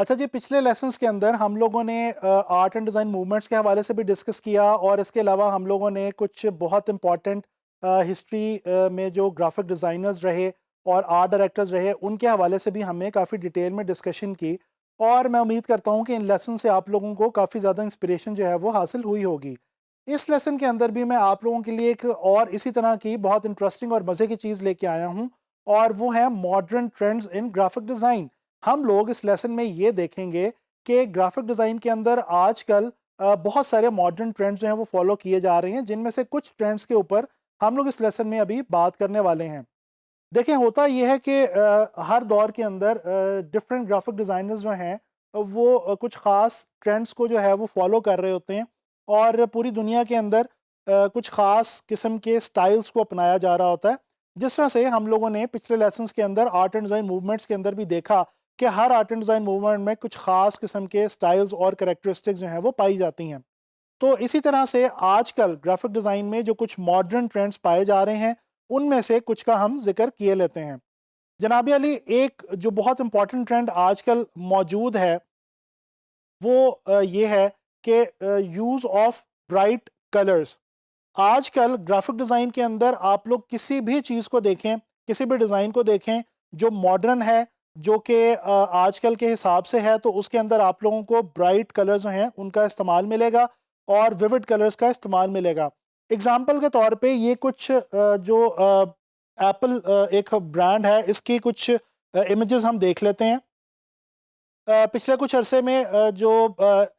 अच्छा जी, पिछले लेसन्स के अंदर हम लोगों ने आर्ट एंड डिज़ाइन मूवमेंट्स के हवाले से भी डिस्कस किया और इसके अलावा हम लोगों ने कुछ बहुत इम्पॉर्टेंट हिस्ट्री में जो ग्राफिक डिज़ाइनर्स रहे और आर्ट डायरेक्टर्स रहे उनके हवाले से भी हमने काफ़ी डिटेल में डिस्कशन की। और मैं उम्मीद करता हूँ कि इन लेसन से आप लोगों को काफ़ी ज़्यादा इंस्पिरेशन जो है वो हासिल हुई होगी। इस लेसन के अंदर भी मैं आप लोगों के लिए एक और इसी तरह की बहुत इंटरेस्टिंग और मज़े की चीज़ लेके आया हूँ, और वो है modern trends in graphic design. हम लोग इस लेसन में ये देखेंगे कि ग्राफिक डिज़ाइन के अंदर आजकल बहुत सारे मॉडर्न ट्रेंड्स जो हैं वो फॉलो किए जा रहे हैं, जिनमें से कुछ ट्रेंड्स के ऊपर हम लोग इस लेसन में अभी बात करने वाले हैं। देखिए, होता ये है कि हर दौर के अंदर डिफरेंट ग्राफिक डिज़ाइनर्स जो हैं वो कुछ ख़ास ट्रेंड्स को जो है वो फॉलो कर रहे होते हैं, और पूरी दुनिया के अंदर कुछ ख़ास किस्म के स्टाइल्स को अपनाया जा रहा होता है। जिस तरह से हम लोगों ने पिछले लेसन्स के अंदर आर्ट एंड डिज़ाइन मूवमेंट्स के अंदर भी देखा कि हर आर्ट एंड डिज़ाइन मूवमेंट में कुछ ख़ास किस्म के स्टाइल्स और कैरेक्टरिस्टिक्स जो हैं वो पाई जाती हैं। तो इसी तरह से आजकल ग्राफिक डिज़ाइन में जो कुछ मॉडर्न ट्रेंड्स पाए जा रहे हैं, उनमें से कुछ का हम ज़िक्र किए लेते हैं। जनाब अली, एक जो बहुत इंपॉर्टेंट ट्रेंड आजकल मौजूद है वो ये है कि यूज़ ऑफ ब्राइट कलर्स। आजकल ग्राफिक डिज़ाइन के अंदर आप लोग किसी भी चीज़ को देखें, किसी भी डिज़ाइन को देखें जो मॉडर्न है, जो कि आजकल के हिसाब से है, तो उसके अंदर आप लोगों को ब्राइट कलर्स जो हैं उनका इस्तेमाल मिलेगा और विविड कलर्स का इस्तेमाल मिलेगा। एग्ज़ाम्पल के तौर पे ये कुछ जो एप्पल एक ब्रांड है, इसकी कुछ इमेजेस हम देख लेते हैं। पिछले कुछ अरसे में जो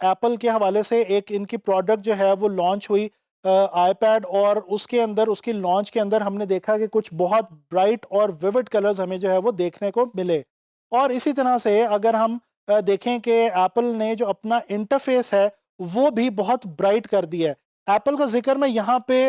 एप्पल के हवाले से एक इनकी प्रोडक्ट जो है वो लॉन्च हुई, आईपैड, और उसके अंदर उसकी लॉन्च के अंदर हमने देखा कि कुछ बहुत ब्राइट और विविड कलर्स हमें जो है वो देखने को मिले। और इसी तरह से अगर हम देखें कि एप्पल ने जो अपना इंटरफेस है वो भी बहुत ब्राइट कर दिया है। एप्पल का जिक्र मैं यहाँ पे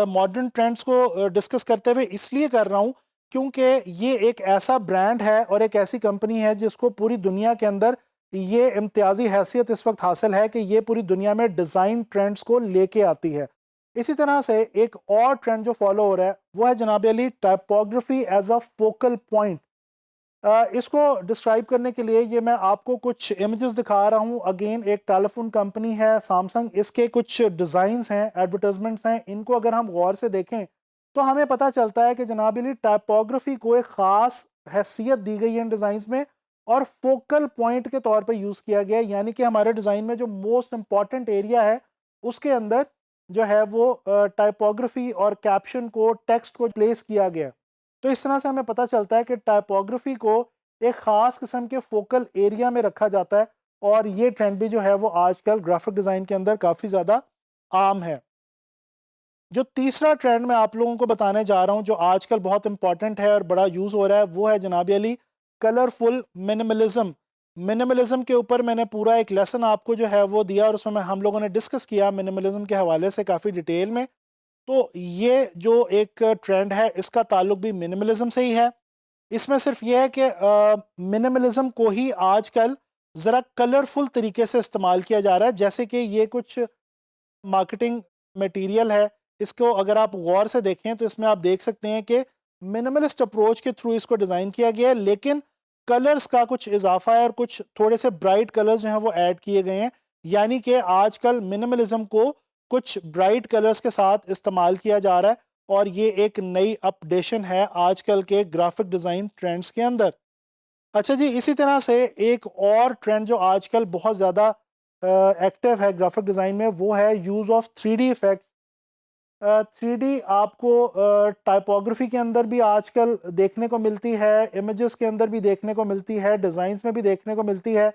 मॉडर्न ट्रेंड्स को डिस्कस करते हुए इसलिए कर रहा हूँ क्योंकि ये एक ऐसा ब्रांड है और एक ऐसी कंपनी है जिसको पूरी दुनिया के अंदर ये इम्तियाजी हैसियत इस वक्त हासिल है कि ये पूरी दुनिया में डिज़ाइन ट्रेंड्स को लेके आती है। इसी तरह से एक और ट्रेंड जो फॉलो हो रहा है वो है जनाब Ali typography as a focal point. इसको डिस्क्राइब करने के लिए ये मैं आपको कुछ इमेजेस दिखा रहा हूँ। अगेन एक टेलीफोन कंपनी है सैमसंग, इसके कुछ डिज़ाइंस हैं, एडवर्टाइजमेंट्स हैं। इनको अगर हम गौर से देखें तो हमें पता चलता है कि जनाब अली टाइपोग्राफी को एक ख़ास हैसियत दी गई है इन डिज़ाइंस में, और फोकल पॉइंट के तौर पे यूज़ किया गया है। यानी कि हमारे डिज़ाइन में जो मोस्ट इम्पॉर्टेंट एरिया है उसके अंदर जो है वो टाइपोग्राफी और कैप्शन को, टेक्स्ट को प्लेस किया गया है। तो इस तरह से हमें पता चलता है कि टाइपोग्राफी को एक ख़ास किस्म के फोकल एरिया में रखा जाता है, और ये ट्रेंड भी जो है वो आजकल ग्राफिक डिज़ाइन के अंदर काफ़ी ज़्यादा आम है। जो तीसरा ट्रेंड मैं आप लोगों को बताने जा रहा हूँ जो आजकल बहुत इंपॉर्टेंट है और बड़ा यूज़ हो रहा है, वो है जनाब अली कलरफुल मिनिमलिज्म। मिनिमलिज्म के ऊपर मैंने पूरा एक लेसन आपको जो है वो दिया और उसमें हम लोगों ने डिस्कस किया मिनिमलिज्म के हवाले से काफ़ी डिटेल में। तो ये जो एक ट्रेंड है इसका ताल्लुक भी मिनिमलिज्म से ही है। इसमें सिर्फ ये है कि मिनिमलिज्म को ही आजकल ज़रा कलरफुल तरीके से इस्तेमाल किया जा रहा है। जैसे कि ये कुछ मार्केटिंग मटेरियल है, इसको अगर आप गौर से देखें तो इसमें आप देख सकते हैं कि मिनिमलिस्ट अप्रोच के थ्रू इसको डिज़ाइन किया गया है, लेकिन कलर्स का कुछ इजाफा है और कुछ थोड़े से ब्राइट कलर्स जो हैं वो ऐड किए गए हैं। यानी कि आजकल मिनिमलिज्म को कुछ ब्राइट कलर्स के साथ इस्तेमाल किया जा रहा है, और ये एक नई अपडेशन है आजकल के ग्राफिक डिज़ाइन ट्रेंड्स के अंदर। अच्छा जी, इसी तरह से एक और ट्रेंड जो आजकल बहुत ज़्यादा एक्टिव है ग्राफिक डिज़ाइन में, वो है use of 3D effects. 3D आपको टाइपोग्राफी के अंदर भी आजकल देखने को मिलती है, इमेजेस के अंदर भी देखने को मिलती है, डिज़ाइंस में भी देखने को मिलती है।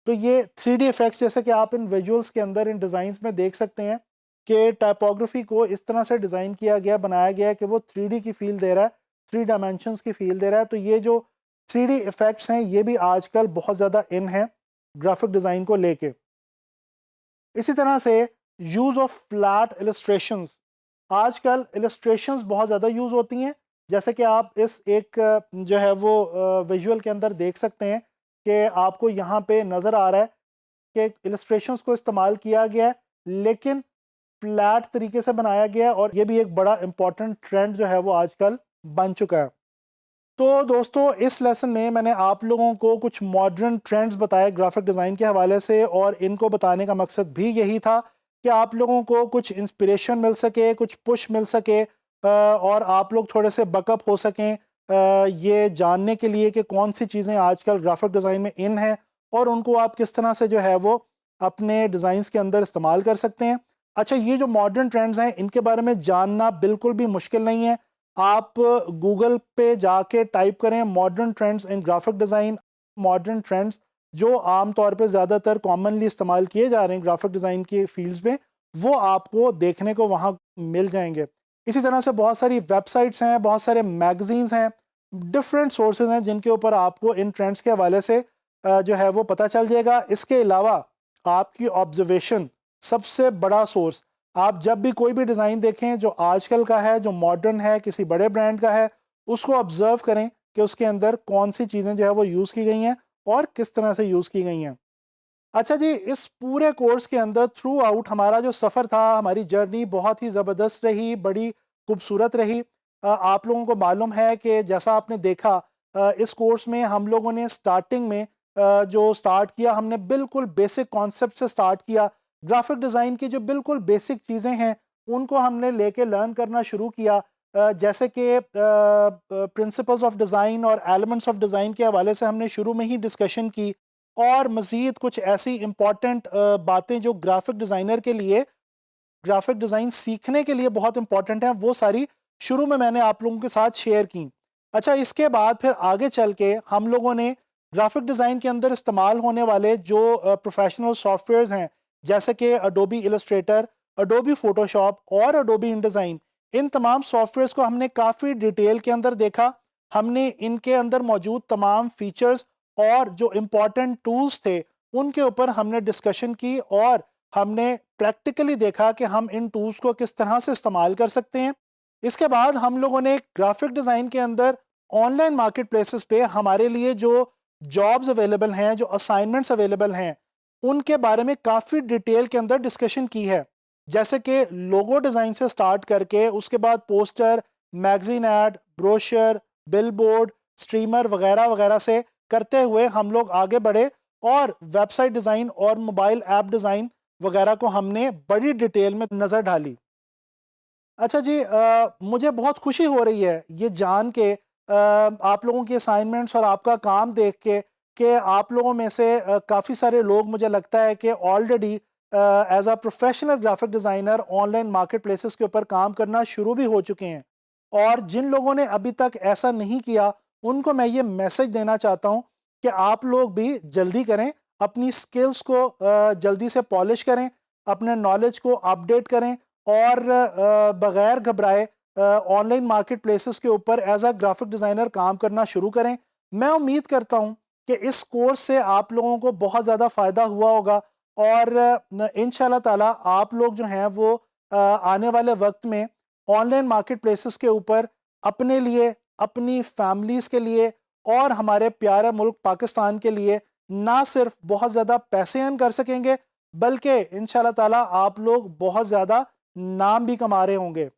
तो ये 3D इफ़ेक्ट्स जैसे कि आप इन विजुअल्स के अंदर, इन डिज़ाइंस में देख सकते हैं कि टाइपोग्राफी को इस तरह से डिज़ाइन किया गया, बनाया गया है कि वो 3D की फ़ील दे रहा है, 3 डायमेंशंस की फ़ील दे रहा है। तो ये जो 3D इफ़ेक्ट्स हैं ये भी आजकल बहुत ज़्यादा इन हैं ग्राफिक डिज़ाइन को लेके। इसी तरह से यूज़ ऑफ फ्लैट इलस्ट्रेशंस। आजकल इलस्ट्रेशंस बहुत ज़्यादा यूज़ होती हैं, जैसे कि आप इस एक जो है वो विजुअल के अंदर देख सकते हैं कि आपको यहाँ पे नज़र आ रहा है कि इलस्ट्रेशंस को इस्तेमाल किया गया है, लेकिन फ्लैट तरीके से बनाया गया है, और ये भी एक बड़ा इंपॉर्टेंट ट्रेंड जो है वो आजकल बन चुका है। तो दोस्तों इस लेसन में मैंने आप लोगों को कुछ मॉडर्न ट्रेंड्स बताए ग्राफिक डिज़ाइन के हवाले से, और इनको बताने का मकसद भी यही था कि आप लोगों को कुछ इंस्पिरेशन मिल सके, कुछ पुश मिल सके, और आप लोग थोड़े से बकअप हो सकें ये जानने के लिए कि कौन सी चीज़ें आजकल ग्राफिक डिज़ाइन में इन हैं और उनको आप किस तरह से जो है वो अपने डिज़ाइंस के अंदर इस्तेमाल कर सकते हैं। अच्छा, ये जो मॉडर्न ट्रेंड्स हैं इनके बारे में जानना बिल्कुल भी मुश्किल नहीं है। आप गूगल पे जाके टाइप करें modern trends in graphic design, modern trends जो आम तौर पे ज़्यादातर कॉमनली इस्तेमाल किए जा रहे हैं ग्राफिक डिज़ाइन के फील्ड्स में, वो आपको देखने को वहाँ मिल जाएंगे। इसी तरह से बहुत सारी वेबसाइट्स हैं, बहुत सारे मैगजीन्स हैं, डिफरेंट सोर्सेज हैं जिनके ऊपर आपको इन ट्रेंड्स के हवाले से जो है वो पता चल जाएगा। इसके अलावा आपकी ऑब्जर्वेशन सबसे बड़ा सोर्स। आप जब भी कोई भी डिज़ाइन देखें जो आजकल का है, जो मॉडर्न है, किसी बड़े ब्रांड का है, उसको ऑब्जर्व करें कि उसके अंदर कौन सी चीज़ें जो है वो यूज़ की गई हैं और किस तरह से यूज़ की गई हैं। अच्छा जी, इस पूरे कोर्स के अंदर थ्रू आउट हमारा जो सफ़र था, हमारी जर्नी बहुत ही ज़बरदस्त रही, बड़ी खूबसूरत रही। आप लोगों को मालूम है कि जैसा आपने देखा इस कोर्स में हम लोगों ने स्टार्टिंग में जो स्टार्ट किया, हमने बिल्कुल बेसिक कॉन्सेप्ट से स्टार्ट किया। ग्राफिक डिज़ाइन की जो बिल्कुल बेसिक चीज़ें हैं, उनको हमने लेके लर्न करना शुरू किया। जैसे कि प्रिंसिपल्स ऑफ डिज़ाइन और एलिमेंट्स ऑफ डिज़ाइन के हवाले से हमने शुरू में ही डिस्कशन की, और मज़ीद कुछ ऐसी इम्पॉर्टेंट बातें जो ग्राफिक डिज़ाइनर के लिए, ग्राफिक डिज़ाइन सीखने के लिए बहुत इंपॉर्टेंट हैं, वो सारी शुरू में मैंने आप लोगों के साथ शेयर की। अच्छा, इसके बाद फिर आगे चल के हम लोगों ने ग्राफिक डिज़ाइन के अंदर इस्तेमाल होने वाले जो प्रोफेशनल सॉफ्टवेयर्स हैं, जैसे कि अडोबी इलस्ट्रेटर, अडोबी फ़ोटोशॉप और अडोबी इनडिज़ाइन, इन तमाम सॉफ्टवेयर्स को हमने काफ़ी डिटेल के अंदर देखा। हमने इनके अंदर मौजूद तमाम फ़ीचर्स और जो इम्पॉर्टेंट टूल्स थे, उनके ऊपर हमने डिस्कशन की, और हमने प्रैक्टिकली देखा कि हम इन टूल्स को किस तरह से इस्तेमाल कर सकते हैं। इसके बाद हम लोगों ने ग्राफिक डिज़ाइन के अंदर ऑनलाइन मार्केट प्लेसेस पे हमारे लिए जो जॉब्स अवेलेबल हैं, जो असाइनमेंट्स अवेलेबल हैं, उनके बारे में काफ़ी डिटेल के अंदर डिस्कशन की है। जैसे कि लोगो डिज़ाइन से स्टार्ट करके उसके बाद poster, magazine add, brochure, billboard, streamer वगैरह वगैरह से करते हुए हम लोग आगे बढ़े, और वेबसाइट डिज़ाइन और मोबाइल ऐप डिज़ाइन वगैरह को हमने बड़ी डिटेल में नज़र डाली। अच्छा जी, मुझे बहुत खुशी हो रही है ये जान के, आप लोगों की असाइनमेंट्स और आपका काम देख के, कि आप लोगों में से काफ़ी सारे लोग, मुझे लगता है कि already as a professional graphic designer online marketplaces के ऊपर काम करना शुरू भी हो चुके हैं। और जिन लोगों ने अभी तक ऐसा नहीं किया, उनको मैं ये मैसेज देना चाहता हूँ कि आप लोग भी जल्दी करें, अपनी स्किल्स को जल्दी से पॉलिश करें, अपने नॉलेज को अपडेट करें, और बगैर घबराए ऑनलाइन मार्केट प्लेसेस के ऊपर एज अ ग्राफिक डिज़ाइनर काम करना शुरू करें। मैं उम्मीद करता हूं कि इस कोर्स से आप लोगों को बहुत ज़्यादा फ़ायदा हुआ होगा, और इंशाल्लाह ताला आप लोग जो हैं वो आने वाले वक्त में ऑनलाइन मार्केट प्लेसेस के ऊपर अपने लिए, अपनी फैमिलीज़ के लिए, और हमारे प्यारे मुल्क पाकिस्तान के लिए ना सिर्फ बहुत ज़्यादा पैसे अर्न कर सकेंगे, बल्कि इंशाल्लाह ताला आप लोग बहुत ज़्यादा नाम भी कमा रहे होंगे।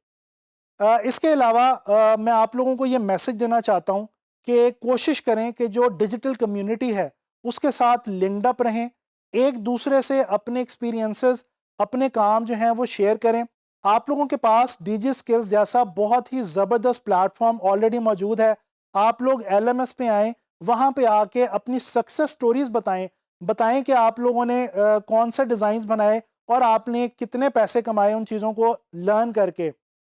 इसके अलावा मैं आप लोगों को ये मैसेज देना चाहता हूँ कि कोशिश करें कि जो डिजिटल कम्युनिटी है, उसके साथ लिंक्ड अप रहें, एक दूसरे से अपने एक्सपीरियंसेस, अपने काम जो हैं वो शेयर करें। आप लोगों के पास डीजी स्किल्स जैसा बहुत ही ज़बरदस्त प्लेटफॉर्म ऑलरेडी मौजूद है। आप लोग एलएमएस पे आएँ, वहाँ पे आके अपनी सक्सेस स्टोरीज़ बताएँ। बताएँ कि आप लोगों ने कौन से डिज़ाइंस बनाए और आपने कितने पैसे कमाए उन चीज़ों को लर्न करके।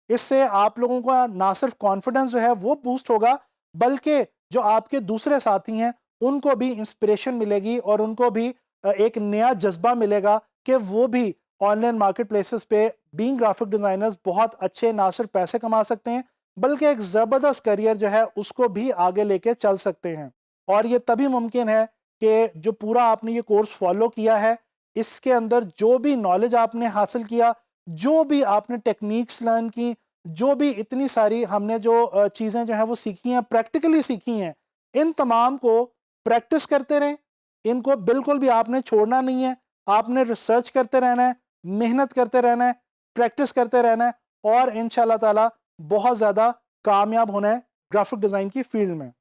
इससे आप लोगों का ना सिर्फ कॉन्फिडेंस जो है वो बूस्ट होगा, बल्कि जो आपके दूसरे साथी हैं उनको भी इंस्पिरेशन मिलेगी, और उनको भी एक नया जज्बा मिलेगा कि वो भी ऑनलाइन मार्केट प्लेसेस पे बीइंग ग्राफिक डिज़ाइनर्स बहुत अच्छे ना सिर्फ पैसे कमा सकते हैं, बल्कि एक ज़बरदस्त करियर जो है उसको भी आगे लेके चल सकते हैं। और ये तभी मुमकिन है कि जो पूरा आपने ये कोर्स फॉलो किया है, इसके अंदर जो भी नॉलेज आपने हासिल किया, जो भी आपने टेक्निक्स लर्न की, जो भी इतनी सारी हमने जो चीज़ें जो हैं वो सीखी हैं, प्रैक्टिकली सीखी हैं, इन तमाम को प्रैक्टिस करते रहें। इनको बिल्कुल भी आपने छोड़ना नहीं है। आपने रिसर्च करते रहना है, मेहनत करते रहना है, प्रैक्टिस करते रहना है, और इंशाल्लाह ताला बहुत ज़्यादा कामयाब होना है ग्राफिक डिज़ाइन की फ़ील्ड में।